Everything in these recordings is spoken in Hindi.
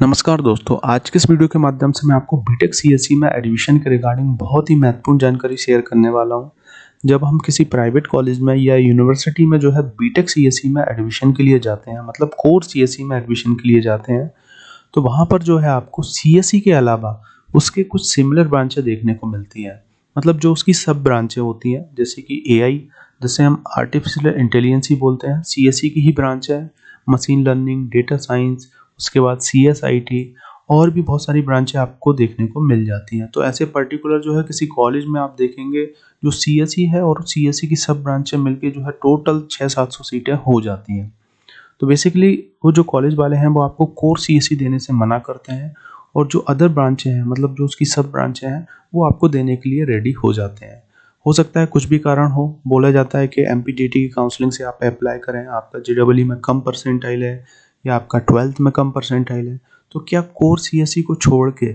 नमस्कार दोस्तों, आज के इस वीडियो के माध्यम से मैं आपको बीटेक सीएसई में एडमिशन के रिगार्डिंग बहुत ही महत्वपूर्ण जानकारी शेयर करने वाला हूं। जब हम किसी प्राइवेट कॉलेज में या यूनिवर्सिटी में जो है बीटेक सीएसई में एडमिशन के लिए जाते हैं, मतलब कोर सीएसई में एडमिशन के लिए जाते हैं, तो वहाँ पर जो है आपको सीएसई के अलावा उसके कुछ सिमिलर ब्रांचें देखने को मिलती हैं। मतलब जो उसकी सब ब्रांचें होती हैं, जैसे कि एआई, जिसे हम आर्टिफिशियल इंटेलिजेंस ही बोलते हैं, सीएसई की ही ब्रांच है। मशीन लर्निंग, डेटा साइंस, उसके बाद सीएसआईटी और भी बहुत सारी ब्रांचें आपको देखने को मिल जाती हैं। तो ऐसे पर्टिकुलर जो है किसी कॉलेज में आप देखेंगे जो सीएसई है और सीएसई की सब ब्रांचें मिलके जो है टोटल 600-700 सीटें हो जाती हैं। तो बेसिकली वो जो कॉलेज वाले हैं वो आपको कोर सीएसई देने से मना करते हैं, और जो अदर ब्रांचें हैं, मतलब जो उसकी सब ब्रांचें हैं, वो आपको देने के लिए रेडी हो जाते हैं। हो सकता है कुछ भी कारण हो, बोला जाता है कि एमपीटीटी की काउंसलिंग से आप अप्लाई करें, आपका जेडब्ल्यू में कम परसेंटाइल है या आपका 12th में कम परसेंटाइल है, तो क्या कोर सीएसई को छोड़ के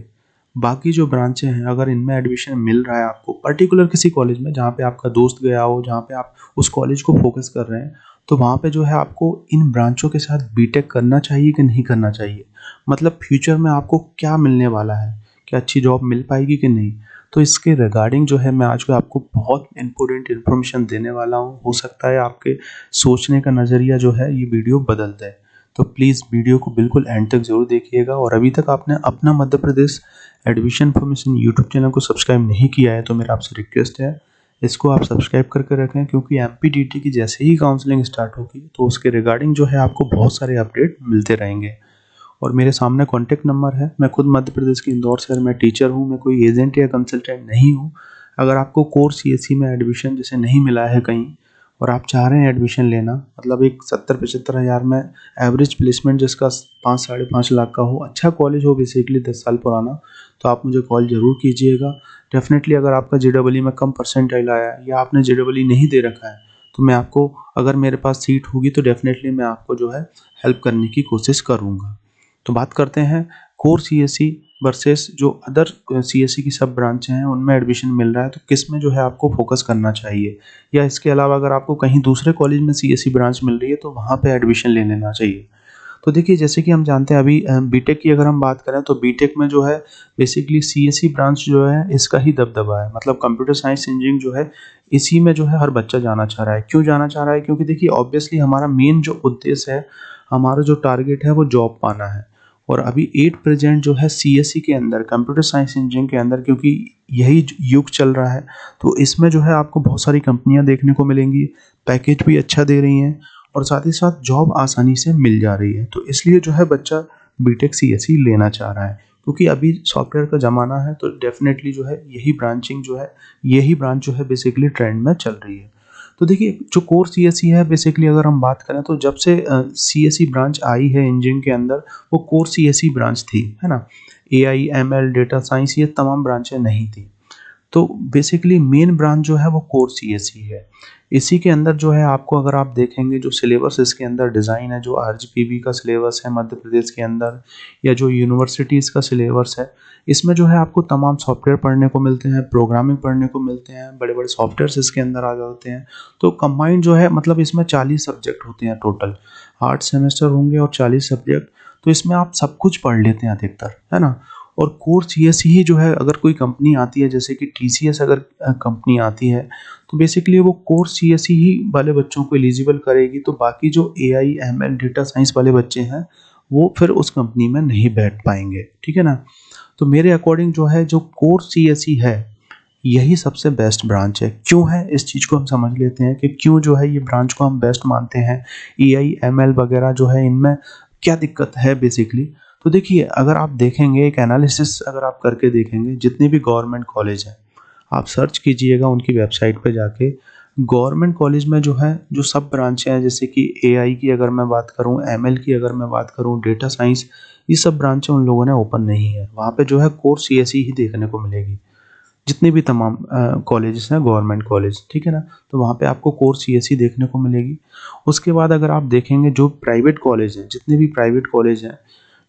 बाकी जो ब्रांचें हैं, अगर इनमें एडमिशन मिल रहा है आपको पर्टिकुलर किसी कॉलेज में जहाँ पे आपका दोस्त गया हो, जहाँ पे आप उस कॉलेज को फोकस कर रहे हैं, तो वहाँ पे जो है आपको इन ब्रांचों के साथ बीटेक करना चाहिए कि नहीं करना चाहिए। मतलब फ्यूचर में आपको क्या मिलने वाला है, क्या अच्छी जॉब मिल पाएगी कि नहीं। तो इसके रिगार्डिंग जो है मैं आज को आपको बहुत इंपॉर्टेंट इन्फॉर्मेशन देने वाला हूँ। हो सकता है आपके सोचने का नज़रिया जो है ये वीडियो बदल दे। तो प्लीज़ वीडियो को बिल्कुल एंड तक ज़रूर देखिएगा, और अभी तक आपने अपना Madhya Pradesh admission information YouTube channel को सब्सक्राइब नहीं किया है तो मेरा आपसे रिक्वेस्ट है, इसको आप सब्सक्राइब करके रखें, क्योंकि एमपीटीटी की जैसे ही काउंसलिंग स्टार्ट होगी तो उसके रिगार्डिंग जो है आपको बहुत सारे अपडेट मिलते रहेंगे। और मेरे सामने कॉन्टैक्ट नंबर है। मैं खुद मध्य प्रदेश के इंदौर शहर में टीचर हूँ, मैं कोई एजेंट या कंसल्टेंट नहीं हूँ। अगर आपको कोर सीएसई में एडमिशन जैसे नहीं मिला है कहीं और आप चाह रहे हैं एडमिशन लेना, मतलब एक 70-75 हज़ार में एवरेज प्लेसमेंट जिसका 5-5.5 लाख का हो, अच्छा कॉलेज हो, बेसिकली 10 साल पुराना, तो आप मुझे कॉल ज़रूर कीजिएगा। डेफिनेटली अगर आपका जेडब्ल्यू में कम परसेंटाइल आया है या आपने जेडब्ल्यू नहीं दे रखा है, तो मैं आपको, अगर मेरे पास सीट होगी तो डेफिनेटली मैं आपको जो है हेल्प करने की कोशिश करूँगा। तो बात करते हैं कोर सीएसई वर्सेस जो अदर सीएसई की सब ब्रांच हैं उनमें एडमिशन मिल रहा है, तो किस में जो है आपको फोकस करना चाहिए, या इसके अलावा अगर आपको कहीं दूसरे कॉलेज में सीएसई ब्रांच मिल रही है तो वहाँ पे एडमिशन ले लेना चाहिए। तो देखिए, जैसे कि हम जानते हैं अभी बीटेक की अगर हम बात करें तो बीटेक में जो है बेसिकली सीएसई ब्रांच जो है इसका ही दबदबा है। मतलब कंप्यूटर साइंस इंजीनियरिंग जो है इसी में जो है हर बच्चा जाना चाह रहा है। क्यों जाना चाह रहा है? क्योंकि देखिए ऑब्वियसली हमारा मेन जो उद्देश्य है, हमारा जो टारगेट है वो जॉब पाना है। और अभी एट प्रेजेंट जो है सीएसई के अंदर, कंप्यूटर साइंस इंजीनियरिंग के अंदर, क्योंकि यही युग चल रहा है, तो इसमें जो है आपको बहुत सारी कंपनियां देखने को मिलेंगी, पैकेज भी अच्छा दे रही हैं और साथ ही साथ जॉब आसानी से मिल जा रही है। तो इसलिए जो है बच्चा बीटेक सीएसई लेना चाह रहा है, क्योंकि अभी सॉफ्टवेयर का ज़माना है, तो डेफिनेटली जो है यही ब्रांचिंग जो है, यही ब्रांच जो है बेसिकली ट्रेंड में चल रही है। तो देखिए, जो कोर सीएसई है बेसिकली अगर हम बात करें तो जब से सीएसई ब्रांच आई है इंजीनियरिंग के अंदर, वो कोर सीएसई ब्रांच थी, है ना। एआई, एमएल, डेटा साइंस, ये तमाम ब्रांचें नहीं थी। तो बेसिकली मेन ब्रांच जो है वो कोर सीएसई है। इसी के अंदर जो है आपको, अगर आप देखेंगे जो सिलेबस इसके अंदर डिज़ाइन है, जो आरजीपीवी का सिलेबस है मध्य प्रदेश के अंदर, या जो यूनिवर्सिटीज़ का सिलेबस है, इसमें जो है आपको तमाम सॉफ्टवेयर पढ़ने को मिलते हैं, प्रोग्रामिंग पढ़ने को मिलते हैं, बड़े बड़े सॉफ्टवेयर्स इसके अंदर आ जाते हैं। तो कंबाइंड जो है, मतलब इसमें 40 सब्जेक्ट होते हैं टोटल, 8 सेमेस्टर होंगे और 40 सब्जेक्ट। तो इसमें आप सब कुछ पढ़ लेते हैं अधिकतर, है ना। और कोर सीएसई ही जो है, अगर कोई कंपनी आती है जैसे कि टीसीएस अगर कंपनी आती है, तो बेसिकली वो कोर सीएसई ही वाले बच्चों को एलिजिबल करेगी। तो बाकी जो एआई, एमएल, डेटा साइंस वाले बच्चे हैं वो फिर उस कंपनी में नहीं बैठ पाएंगे, ठीक है ना। तो मेरे अकॉर्डिंग जो है, जो कोर सीएसई है यही सबसे बेस्ट ब्रांच है। क्यों है, इस चीज़ को हम समझ लेते हैं कि क्यों जो है ये ब्रांच को हम बेस्ट मानते हैं। एआई, एमएल वगैरह जो है, इनमें क्या दिक्कत है बेसिकली। तो देखिए, अगर आप देखेंगे, एक एनालिसिस अगर आप करके देखेंगे, जितने भी गवर्नमेंट कॉलेज हैं आप सर्च कीजिएगा उनकी वेबसाइट पे जाके। गवर्नमेंट कॉलेज में जो है, जो सब ब्रांचें हैं, जैसे कि एआई की अगर मैं बात करूं, एमएल की अगर मैं बात करूं, डेटा साइंस, ये सब ब्रांचें उन लोगों ने ओपन नहीं है। वहाँ पे जो है कोर सीएसई ही देखने को मिलेगी, जितने भी तमाम कॉलेजेस हैं गवर्नमेंट कॉलेज, ठीक है ना। तो वहाँ पे आपको कोर सीएसई देखने को मिलेगी। उसके बाद अगर आप देखेंगे जो प्राइवेट कॉलेज हैं, जितने भी प्राइवेट कॉलेज हैं,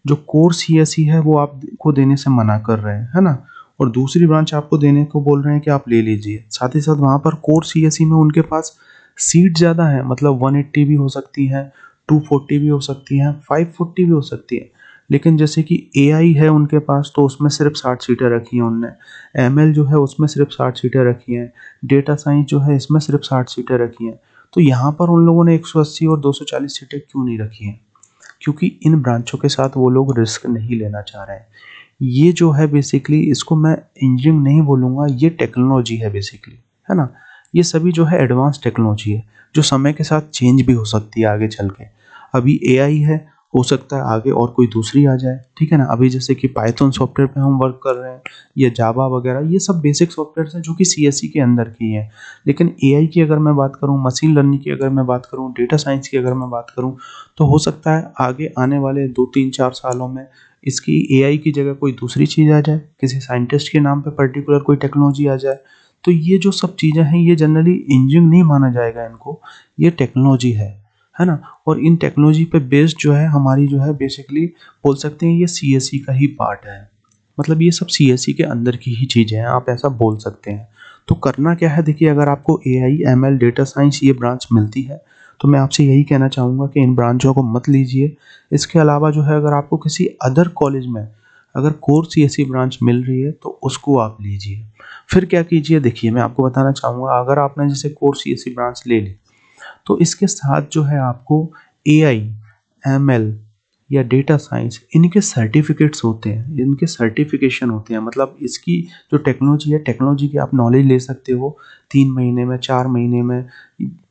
जो कोर सीएसई है वो आपको देने से मना कर रहे हैं, है ना। और दूसरी ब्रांच आपको देने को बोल रहे हैं कि आप ले लीजिए। साथ ही साथ वहाँ पर कोर सीएसई में उनके पास सीट ज़्यादा है, मतलब 180 भी हो सकती हैं, 240 भी हो सकती हैं, 540 भी हो सकती है। लेकिन जैसे कि एआई है उनके पास, तो उसमें सिर्फ 60 सीटें रखी हैं उनने। एमएल जो है उसमें सिर्फ 60 सीटें रखी हैं। डेटा साइंस जो है इसमें सिर्फ 60 सीटें रखी हैं। तो यहाँ पर उन लोगों ने 180 और 240 सीटें क्यों नहीं रखी हैं? क्योंकि इन ब्रांचों के साथ वो लोग रिस्क नहीं लेना चाह रहे हैं। ये जो है बेसिकली, इसको मैं इंजीनियरिंग नहीं बोलूँगा, ये टेक्नोलॉजी है बेसिकली, है ना? ये सभी जो है एडवांस टेक्नोलॉजी है, जो समय के साथ चेंज भी हो सकती है आगे चल के। अभी एआई है, हो सकता है आगे और कोई दूसरी आ जाए, ठीक है ना? अभी जैसे कि पाइथन सॉफ्टवेयर पे हम वर्क कर रहे हैं, या जावा वगैरह, ये सब बेसिक सॉफ्टवेयर हैं जो कि सीएसई के अंदर की हैं। लेकिन एआई की अगर मैं बात करूँ, मशीन लर्निंग की अगर मैं बात करूँ, डेटा साइंस की अगर मैं बात करूँ, तो हो सकता है आगे आने वाले 2-3-4 सालों में इसकी एआई की जगह कोई दूसरी चीज़ आ जाए, किसी साइंटिस्ट के नाम पे पर्टिकुलर कोई टेक्नोलॉजी आ जाए। तो ये जो सब चीज़ें हैं, ये जनरली इंजीनियरिंग नहीं माना जाएगा इनको, ये टेक्नोलॉजी है ना? और इन टेक्नोलॉजी पे बेस्ड जो है हमारी जो है बेसिकली बोल सकते हैं ये सीएसई का ही पार्ट है। मतलब ये सब सीएसई के अंदर की ही चीज़ें हैं, आप ऐसा बोल सकते हैं। तो करना क्या है, देखिए, अगर आपको एआई, एमएल, डेटा साइंस ये ब्रांच मिलती है, तो मैं आपसे यही कहना चाहूँगा कि इन ब्रांचों को मत लीजिए। इसके अलावा जो है, अगर आपको किसी अदर कॉलेज में अगर कोर सीएसई ब्रांच मिल रही है, तो उसको आप लीजिए। फिर क्या कीजिए, देखिए मैं आपको बताना चाहूँगा, अगर आपने जैसे कोर सीएसई ब्रांच ले ली, तो इसके साथ जो है आपको एआई, एमएल या डेटा साइंस, इनके सर्टिफिकेट्स होते हैं, इनके सर्टिफिकेशन होते हैं। मतलब इसकी जो टेक्नोलॉजी है, टेक्नोलॉजी की आप नॉलेज ले सकते हो 3 महीने में, 4 महीने में,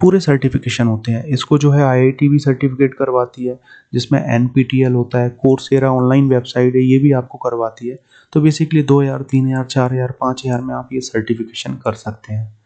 पूरे सर्टिफिकेशन होते हैं। इसको जो है आईआईटी भी सर्टिफिकेट करवाती है, जिसमें एनपीटीईएल होता है, कोर्सेरा ऑनलाइन वेबसाइट है, ये भी आपको करवाती है। तो बेसिकली 2000, 3000, 4000, 5000 में आप ये सर्टिफिकेशन कर सकते हैं।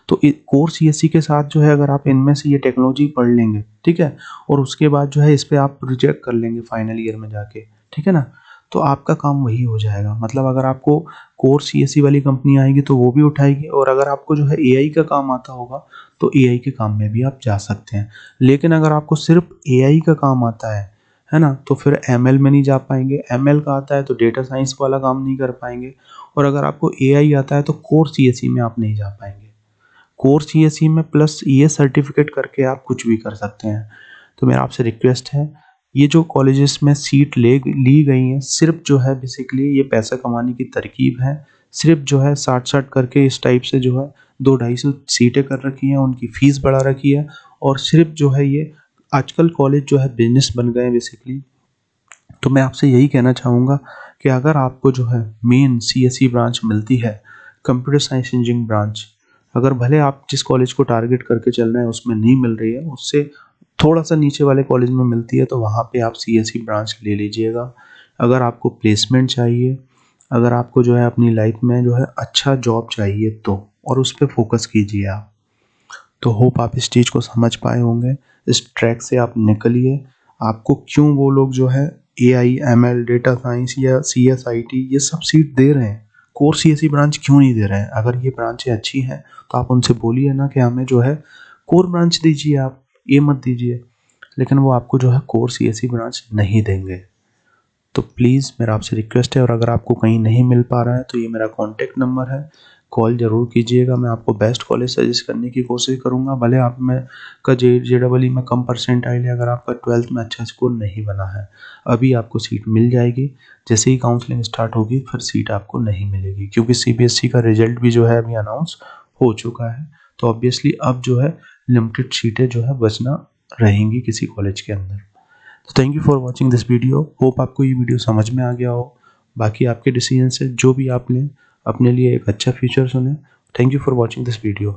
तो कोर सीएससी के साथ जो है, अगर आप इनमें से ये टेक्नोलॉजी पढ़ लेंगे, ठीक है, और उसके बाद जो है इस पे आप प्रोजेक्ट कर लेंगे फाइनल ईयर में जाके, ठीक है ना, तो आपका काम वही हो जाएगा। मतलब अगर आपको कोर सीएससी वाली कंपनी आएगी तो वो भी उठाएगी, और अगर आपको जो है एआई का काम आता होगा तो एआई के काम में भी आप जा सकते हैं। लेकिन अगर आपको सिर्फ एआई का काम आता है ना, तो फिर एमएल में नहीं जा पाएंगे। एमएल का आता है तो डेटा साइंस वाला काम नहीं कर पाएंगे, और अगर आपको एआई आता है तो कोर सीएससी में आप नहीं जा पाएंगे। कोर सीएसई में प्लस ये सर्टिफिकेट करके आप कुछ भी कर सकते हैं। तो मेरा आपसे रिक्वेस्ट है, ये जो कॉलेजेस में सीट ली गई हैं, सिर्फ जो है बेसिकली ये पैसा कमाने की तरकीब है। सिर्फ जो है 60-60 करके इस टाइप से जो है 200-250 सीटें कर रखी हैं, उनकी फीस बढ़ा रखी है, और सिर्फ जो है ये आजकल कॉलेज जो है बिजनेस बन गए हैं बेसिकली। तो मैं आपसे यही कहना चाहूँगा कि अगर आपको जो है मेन सीएसई ब्रांच मिलती है, कंप्यूटर साइंस इंजीनियरिंग ब्रांच, अगर भले आप जिस कॉलेज को टारगेट करके चल रहे हैं उसमें नहीं मिल रही है, उससे थोड़ा सा नीचे वाले कॉलेज में मिलती है, तो वहाँ पे आप सीएसई ब्रांच ले लीजिएगा। अगर आपको प्लेसमेंट चाहिए, अगर आपको जो है अपनी लाइफ में जो है अच्छा जॉब चाहिए, तो और उस पर फोकस कीजिए आप। तो होप आप इस चीज़ को समझ पाए होंगे, इस ट्रैक से आप निकलिए। आपको क्यों वो लोग जो है एआई, एमएल, डेटा साइंस या सीएसआईटी ये सब सीट दे रहे हैं, कोर सीएसई ब्रांच क्यों नहीं दे रहे हैं? अगर ये ब्रांचें अच्छी हैं तो आप उनसे बोलिए ना कि हमें जो है कोर ब्रांच दीजिए, आप ये मत दीजिए। लेकिन वो आपको जो है कोर सीएसई ब्रांच नहीं देंगे। तो प्लीज़ मेरा आपसे रिक्वेस्ट है, और अगर आपको कहीं नहीं मिल पा रहा है तो ये मेरा कॉन्टैक्ट नंबर है, कॉल ज़रूर कीजिएगा। मैं आपको बेस्ट कॉलेज सजेस्ट करने की कोशिश करूँगा। भले आप में का जेईई में कम परसेंटाइल है, अगर आपका 12th में अच्छा स्कोर नहीं बना है, अभी आपको सीट मिल जाएगी। जैसे ही काउंसलिंग स्टार्ट होगी फिर सीट आपको नहीं मिलेगी, क्योंकि सीबीएसई का रिजल्ट भी जो है अभी अनाउंस हो चुका है। तो ऑब्वियसली अब जो है लिमिटेड सीटें जो है बचना रहेंगी किसी कॉलेज के अंदर। तो thank you for watching this video. Hope आपको ये वीडियो समझ में आ गया हो। बाकी आपके डिसीजन से जो भी आप लें, अपने लिए एक अच्छा फ्यूचर चुनें। Thank you for watching this video.